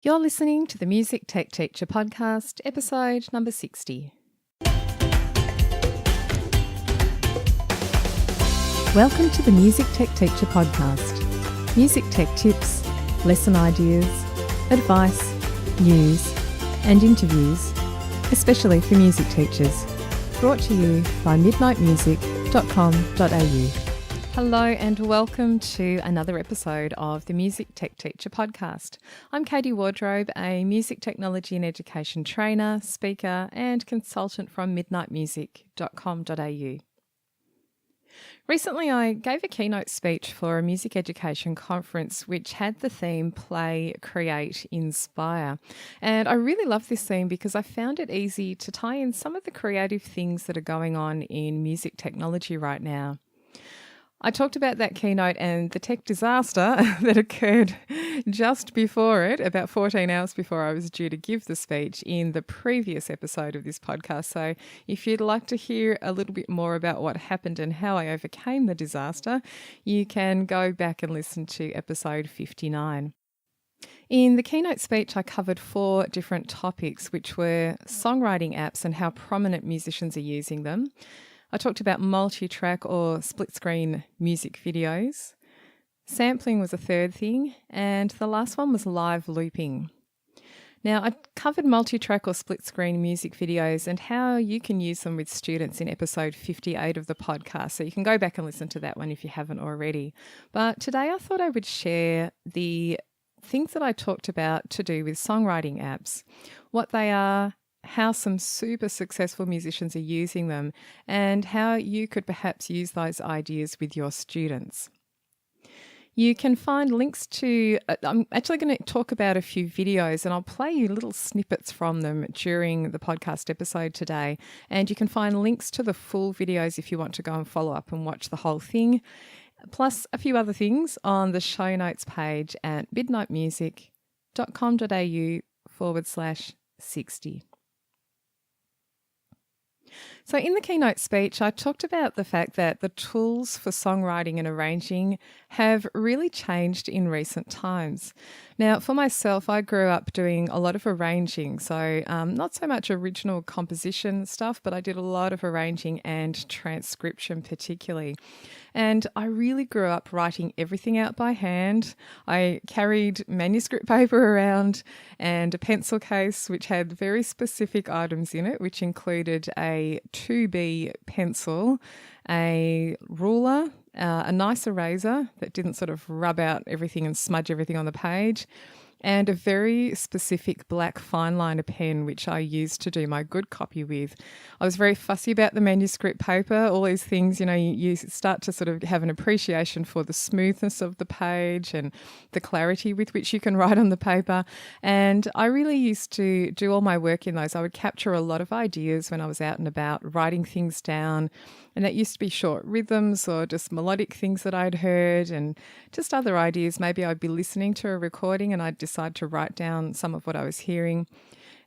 You're listening to the Music Tech Teacher podcast, episode number 60. Welcome to the Music Tech Teacher podcast. Music tech tips, lesson ideas, advice, news, and interviews, especially for music teachers. Brought to you by midnightmusic.com.au. Hello and welcome to another episode of the Music Tech Teacher podcast. I'm Katie Wardrobe, a music technology and education trainer, speaker and consultant from midnightmusic.com.au. Recently, I gave a keynote speech for a music education conference which had the theme Play, Create, Inspire. And I really love this theme because I found it easy to tie in some of the creative things that are going on in music technology right now. I talked about that keynote and the tech disaster that occurred just before it, about 14 hours before I was due to give the speech in the previous episode of this podcast. So if you'd like to hear a little bit more about what happened and how I overcame the disaster, you can go back and listen to episode 59. In the keynote speech, I covered 4 different topics, which were songwriting apps and how prominent musicians are using them. I talked about multitrack or split-screen music videos. Sampling was a third thing, and the last one was live looping. Now, I covered multitrack or split-screen music videos and how you can use them with students in episode 58 of the podcast, so you can go back and listen to that one if you haven't already. But today I thought I would share the things that I talked about to do with songwriting apps, what they are, how some super successful musicians are using them, and how you could perhaps use those ideas with your students. You can find links to, I'm actually going to talk about a few videos and I'll play you little snippets from them during the podcast episode today. And you can find links to the full videos if you want to go and follow up and watch the whole thing, plus a few other things on the show notes page at midnightmusic.com.au/60. So in the keynote speech, I talked about the fact that the tools for songwriting and arranging have really changed in recent times. Now, for myself, I grew up doing a lot of arranging, so not so much original composition stuff, but I did a lot of arranging and transcription particularly. And I really grew up writing everything out by hand. I carried manuscript paper around and a pencil case which had very specific items in it, which included a 2B pencil, a ruler, a nice eraser that didn't sort of rub out everything and smudge everything on the page, and a very specific black fine liner pen which I used to do my good copy with. I was very fussy about the manuscript paper, all these things, you start to sort of have an appreciation for the smoothness of the page and the clarity with which you can write on the paper. And I really used to do all my work in those. I would capture a lot of ideas when I was out and about, writing things down. And that used to be short rhythms or just melodic things that I'd heard and just other ideas. Maybe I'd be listening to a recording and I'd decide to write down some of what I was hearing.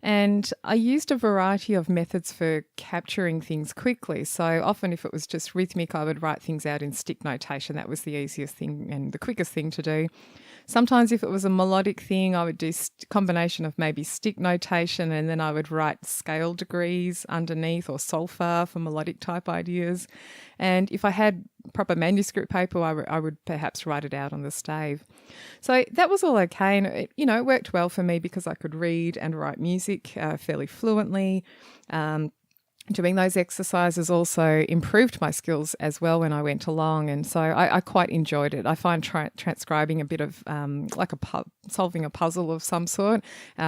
And I used a variety of methods for capturing things quickly. So often if it was just rhythmic, I would write things out in stick notation. That was the easiest thing and the quickest thing to do. Sometimes if it was a melodic thing, I would do a combination of maybe stick notation and then I would write scale degrees underneath or solfa for melodic type ideas. And if I had proper manuscript paper, I would perhaps write it out on the stave. So that was all okay. And it worked well for me because I could read and write music fairly fluently. Doing those exercises also improved my skills as well when I went along, and so I quite enjoyed it. I find transcribing a bit of like solving a puzzle of some sort,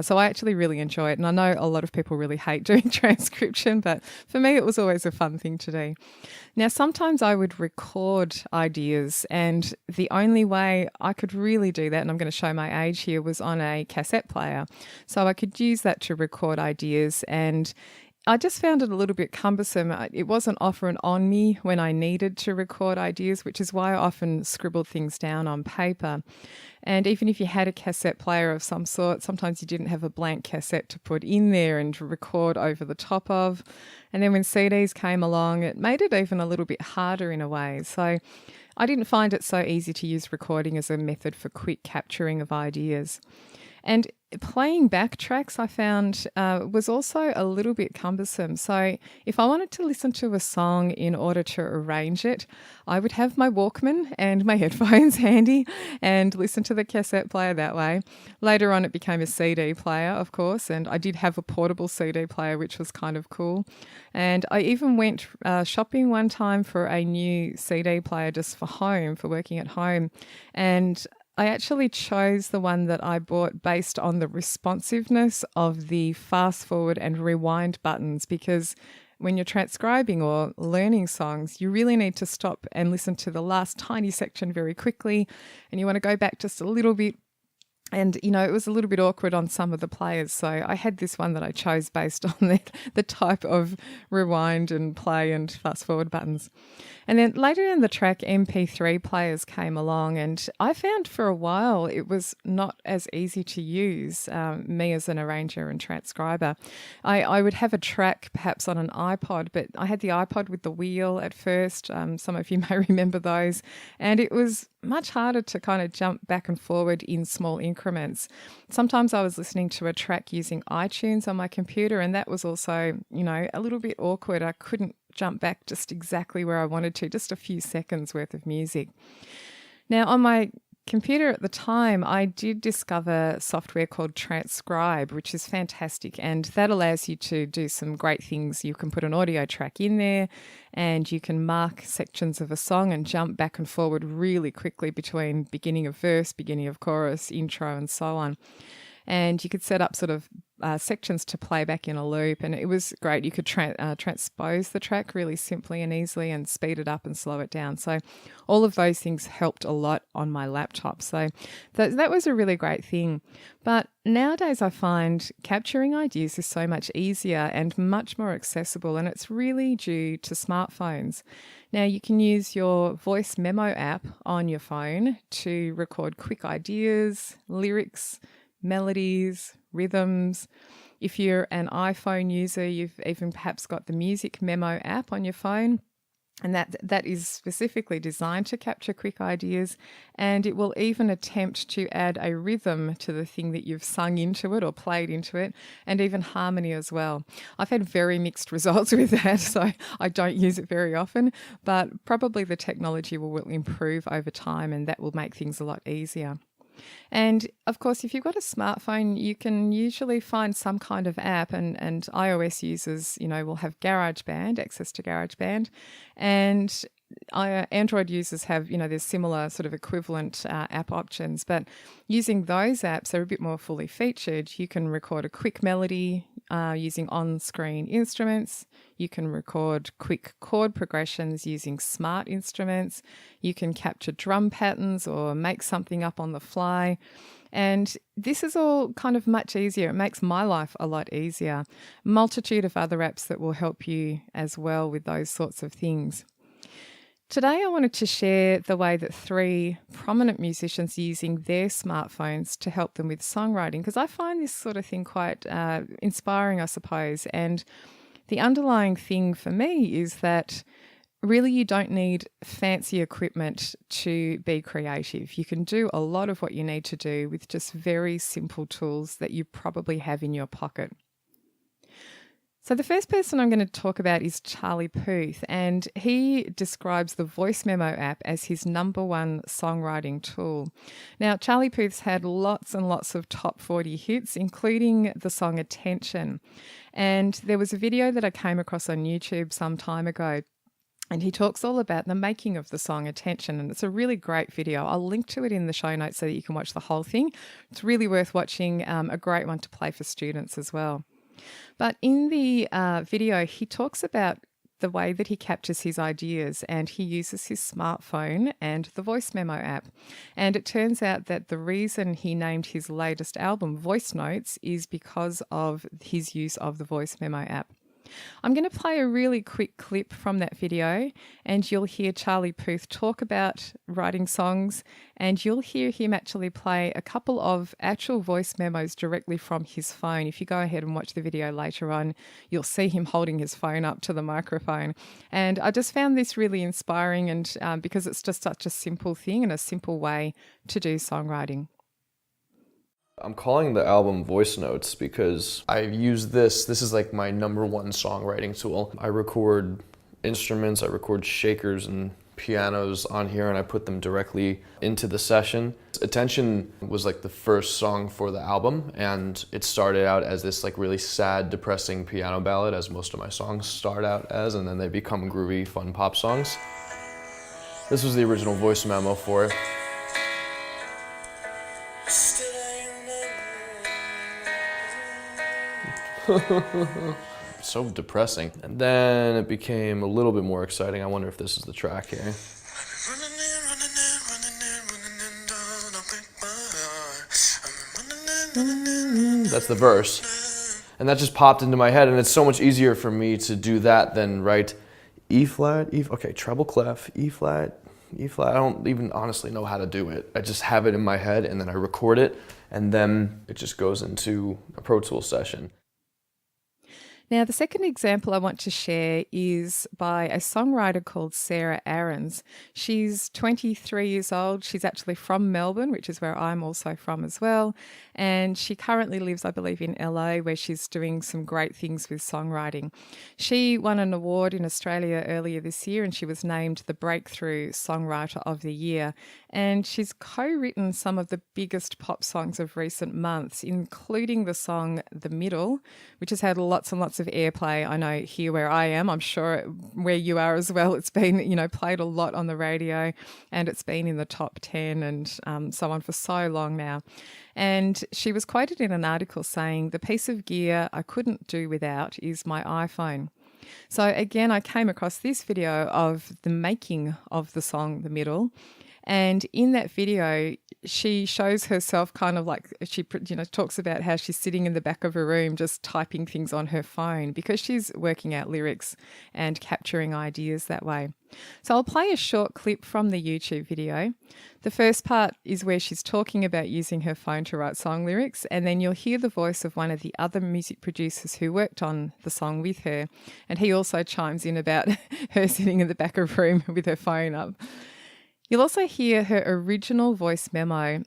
so I actually really enjoy it, and I know a lot of people really hate doing transcription, but for me it was always a fun thing to do. Now sometimes I would record ideas, and the only way I could really do that, and I'm going to show my age here, was on a cassette player. So I could use that to record ideas, and I just found it a little bit cumbersome. It wasn't often on me when I needed to record ideas, which is why I often scribbled things down on paper. And even if you had a cassette player of some sort, sometimes you didn't have a blank cassette to put in there and record over the top of. And then when CDs came along, it made it even a little bit harder in a way. So I didn't find it so easy to use recording as a method for quick capturing of ideas. And playing back tracks I found was also a little bit cumbersome. So if I wanted to listen to a song in order to arrange it, I would have my Walkman and my headphones handy and listen to the cassette player that way. Later on, it became a CD player, of course, and I did have a portable CD player, which was kind of cool. And I even went shopping one time for a new CD player just for home, for working at home. And I actually chose the one that I bought based on the responsiveness of the fast forward and rewind buttons, because when you're transcribing or learning songs, you really need to stop and listen to the last tiny section very quickly, and you want to go back just a little bit. And, it was a little bit awkward on some of the players. So I had this one that I chose based on the type of rewind and play and fast forward buttons. And then later in the track, MP3 players came along, and I found for a while it was not as easy to use, me as an arranger and transcriber. I would have a track perhaps on an iPod, but I had the iPod with the wheel at first. Some of you may remember those. And it was much harder to kind of jump back and forward in small increments. Sometimes I was listening to a track using iTunes on my computer, and that was also, a little bit awkward. I couldn't jump back just exactly where I wanted to, just a few seconds worth of music. Now, on my computer at the time, I did discover software called Transcribe, which is fantastic, and that allows you to do some great things. You can put an audio track in there, and you can mark sections of a song and jump back and forward really quickly between beginning of verse, beginning of chorus, intro, and so on. And you could set up sort of sections to play back in a loop, and it was great. You could transpose the track really simply and easily and speed it up and slow it down. So all of those things helped a lot on my laptop. So that was a really great thing. But nowadays I find capturing ideas is so much easier and much more accessible, and it's really due to smartphones. Now, you can use your voice memo app on your phone to record quick ideas, lyrics, melodies, rhythms. If you're an iPhone user, you've even perhaps got the music memo app on your phone, and that is specifically designed to capture quick ideas, and it will even attempt to add a rhythm to the thing that you've sung into it or played into it, and even harmony as well. I've had very mixed results with that, so I don't use it very often, but probably the technology will improve over time, and that will make things a lot easier. And of course, if you've got a smartphone, you can usually find some kind of app, and iOS users, will have GarageBand, access to GarageBand, and Android users have, there's similar sort of equivalent app options, but using those apps, they're a bit more fully featured. You can record a quick melody using on-screen instruments. You can record quick chord progressions using smart instruments. You can capture drum patterns or make something up on the fly. And this is all kind of much easier. It makes my life a lot easier. Multitude of other apps that will help you as well with those sorts of things. Today, I wanted to share the way that 3 prominent musicians are using their smartphones to help them with songwriting, because I find this sort of thing quite inspiring, I suppose. And the underlying thing for me is that really you don't need fancy equipment to be creative. You can do a lot of what you need to do with just very simple tools that you probably have in your pocket. So the first person I'm going to talk about is Charlie Puth, and he describes the Voice Memo app as his number 1 songwriting tool. Now, Charlie Puth's had lots and lots of top 40 hits, including the song Attention. And there was a video that I came across on YouTube some time ago, and he talks all about the making of the song Attention, and it's a really great video. I'll link to it in the show notes so that you can watch the whole thing. It's really worth watching, a great one to play for students as well. But in the video, he talks about the way that he captures his ideas, and he uses his smartphone and the Voice Memo app. And it turns out that the reason he named his latest album Voice Notes is because of his use of the Voice Memo app. I'm going to play a really quick clip from that video, and you'll hear Charlie Puth talk about writing songs, and you'll hear him actually play a couple of actual voice memos directly from his phone. If you go ahead and watch the video later on, you'll see him holding his phone up to the microphone. And I just found this really inspiring, and because it's just such a simple thing and a simple way to do songwriting. I'm calling the album Voice Notes because I use this. This is like my number one songwriting tool. I record instruments, I record shakers and pianos on here, and I put them directly into the session. Attention was like the first song for the album, and it started out as this like really sad, depressing piano ballad, as most of my songs start out as, and then they become groovy, fun pop songs. This was the original voice memo for it. So depressing. And then it became a little bit more exciting. I wonder if this is the track here. That's the verse. And that just popped into my head, and it's so much easier for me to do that than write E flat, okay, treble clef, E flat, E flat. I don't even honestly know how to do it. I just have it in my head, and then I record it, and then it just goes into a Pro Tools session. Now, the second example I want to share is by a songwriter called Sarah Aarons. She's 23 years old. She's actually from Melbourne, which is where I'm also from as well. And she currently lives, I believe, in LA, where she's doing some great things with songwriting. She won an award in Australia earlier this year, and she was named the Breakthrough Songwriter of the Year. And she's co-written some of the biggest pop songs of recent months, including the song The Middle, which has had lots and lots of airplay. I know here where I am, I'm sure where you are as well, it's been, played a lot on the radio, and it's been in the top 10 and so on for so long now. And she was quoted in an article saying, "The piece of gear I couldn't do without is my iPhone." So again, I came across this video of the making of the song The Middle. And in that video, she shows herself kind of like, she talks about how she's sitting in the back of her room just typing things on her phone because she's working out lyrics and capturing ideas that way. So I'll play a short clip from the YouTube video. The first part is where she's talking about using her phone to write song lyrics, and then you'll hear the voice of one of the other music producers who worked on the song with her, and he also chimes in about her sitting in the back of her room with her phone up. You'll also hear her original voice memo,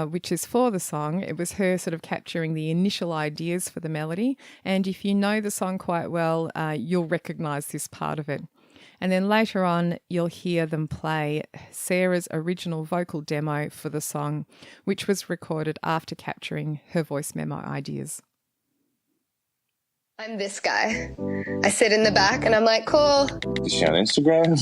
which is for the song. It was her sort of capturing the initial ideas for the melody. And if you know the song quite well, you'll recognise this part of it. And then later on, you'll hear them play Sarah's original vocal demo for the song, which was recorded after capturing her voice memo ideas. I'm this guy. I sit in the back and I'm like, cool. Is she on Instagram?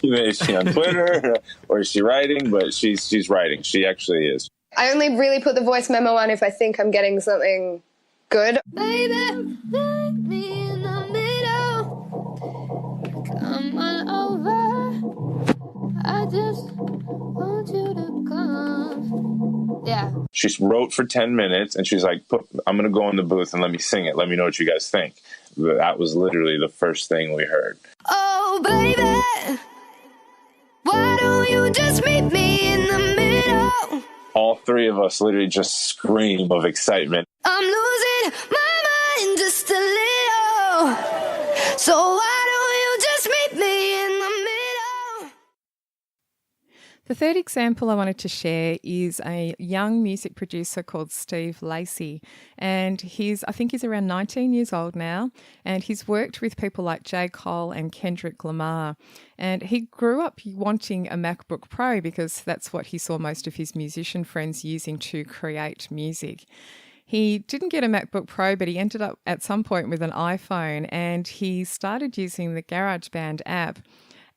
Is she on Twitter? Or is she writing? But she's writing. She actually is. I only really put the voice memo on if I think I'm getting something good. Baby, meet me in the middle. Come on over. I just want you to come. Yeah. She wrote for 10 minutes and she's like, I'm going to go in the booth and let me sing it. Let me know what you guys think. That was literally the first thing we heard. Oh, baby, why don't you just meet me in the middle? All three of us literally just scream of excitement. I'm losing my mind just a little. So why don't you just meet me in the middle? The third example I wanted to share is a young music producer called Steve Lacey. And I think he's around 19 years old now. And he's worked with people like J. Cole and Kendrick Lamar. And he grew up wanting a MacBook Pro because that's what he saw most of his musician friends using to create music. He didn't get a MacBook Pro, but he ended up at some point with an iPhone, and he started using the GarageBand app.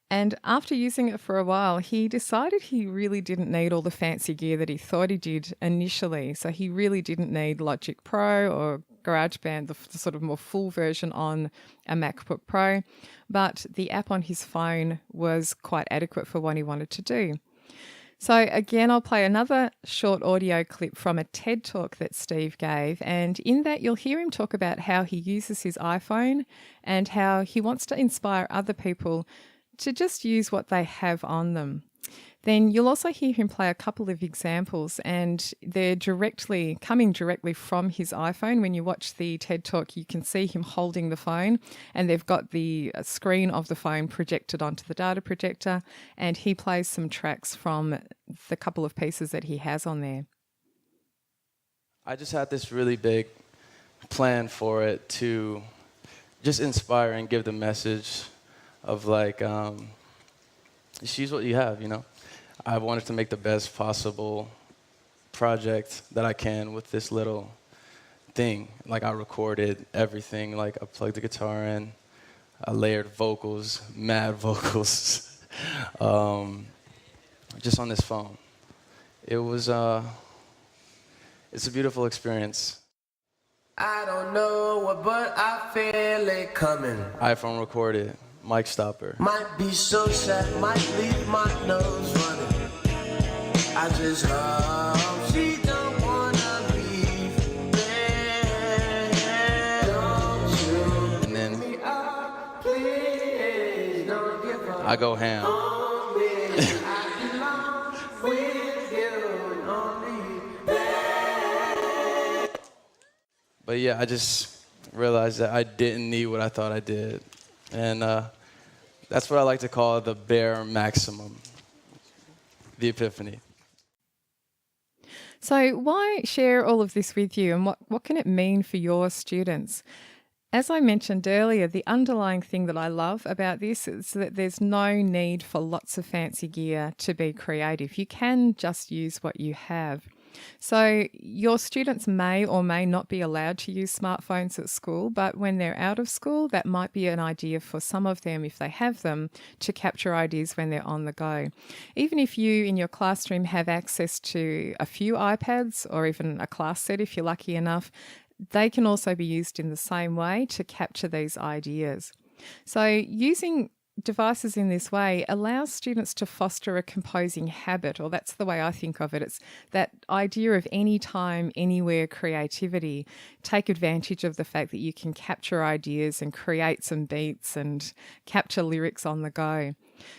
And after using it for a while, he decided he really didn't need all the fancy gear that he thought he did initially. So he really didn't need Logic Pro or GarageBand, the sort of more full version on a MacBook Pro. But the app on his phone was quite adequate for what he wanted to do. So again, I'll play another short audio clip from a TED Talk that Steve gave. And in that, you'll hear him talk about how he uses his iPhone and how he wants to inspire other people to just use what they have on them. Then you'll also hear him play a couple of examples, and they're coming directly from his iPhone. When you watch the TED Talk, you can see him holding the phone, and they've got the screen of the phone projected onto the data projector, and he plays some tracks from the couple of pieces that he has on there. I just had this really big plan for it to just inspire and give the message of like, just use what you have, you know? I wanted to make the best possible project that I can with this little thing. Like I recorded everything, like I plugged the guitar in, I layered vocals, mad vocals, just on this phone. It was, it's a beautiful experience. I don't know what, but I feel it coming. iPhone recorded, mic stopper. Might be so sad, might leave my nose running. I just hope she don't wanna leave. Don't you And then me up, please don't give up I go ham. on me. I belong with you, only. But yeah, I just realized that I didn't need what I thought I did. And that's what I like to call the bare maximum, the epiphany. So why share all of this with you, and what can it mean for your students? As I mentioned earlier, the underlying thing that I love about this is that there's no need for lots of fancy gear to be creative. You can just use what you have. So your students may or may not be allowed to use smartphones at school, but when they're out of school, that might be an idea for some of them, if they have them, to capture ideas when they're on the go. Even if you in your classroom have access to a few iPads or even a class set if you're lucky enough, they can also be used in the same way to capture these ideas. So using devices in this way allows students to foster a composing habit, or that's the way I think of it. It's that idea of anytime, anywhere creativity. Take advantage of the fact that you can capture ideas and create some beats and capture lyrics on the go.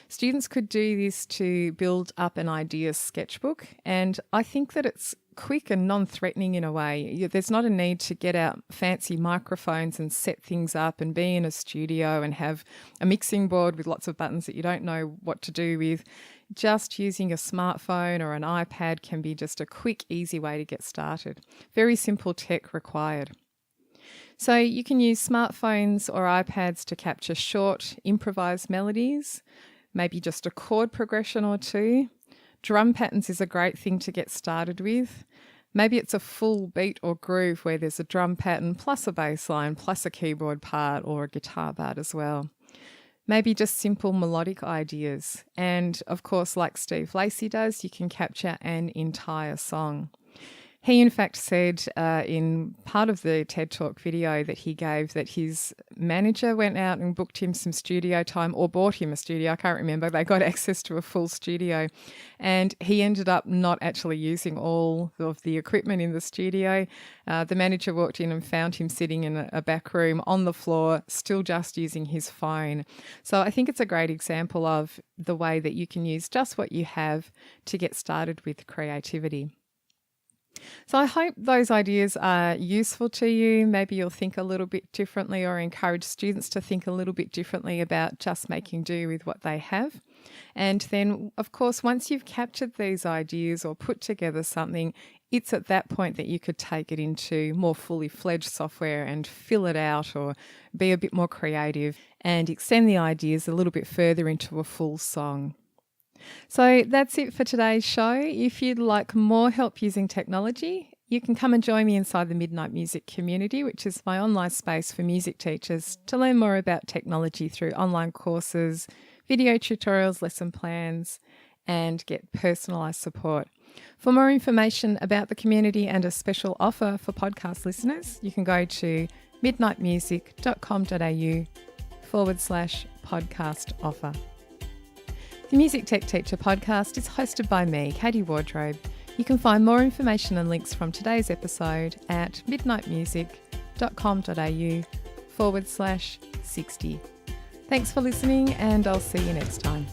Students could do this to build up an idea sketchbook, and I think that it's quick and non-threatening in a way. There's not a need to get out fancy microphones and set things up and be in a studio and have a mixing board with lots of buttons that you don't know what to do with. Just using a smartphone or an iPad can be just a quick, easy way to get started. Very simple tech required. So you can use smartphones or iPads to capture short, improvised melodies, maybe just a chord progression or two. Drum patterns is a great thing to get started with. Maybe it's a full beat or groove where there's a drum pattern plus a bass line plus a keyboard part or a guitar part as well. Maybe just simple melodic ideas. And of course, like Steve Lacey does, you can capture an entire song. He, in fact, said in part of the TED Talk video that he gave that his manager went out and booked him some studio time or bought him a studio. I can't remember. They got access to a full studio and he ended up not actually using all of the equipment in the studio. The manager walked in and found him sitting in a back room on the floor, still just using his phone. So I think it's a great example of the way that you can use just what you have to get started with creativity. So I hope those ideas are useful to you. Maybe you'll think a little bit differently or encourage students to think a little bit differently about just making do with what they have. And then, of course, once you've captured these ideas or put together something, it's at that point that you could take it into more fully fledged software and fill it out or be a bit more creative and extend the ideas a little bit further into a full song. So that's it for today's show. If you'd like more help using technology, you can come and join me inside the Midnight Music community, which is my online space for music teachers to learn more about technology through online courses, video tutorials, lesson plans, and get personalised support. For more information about the community and a special offer for podcast listeners, you can go to midnightmusic.com.au/podcast offer. The Music Tech Teacher podcast is hosted by me, Katie Wardrobe. You can find more information and links from today's episode at midnightmusic.com.au/60. Thanks for listening, and I'll see you next time.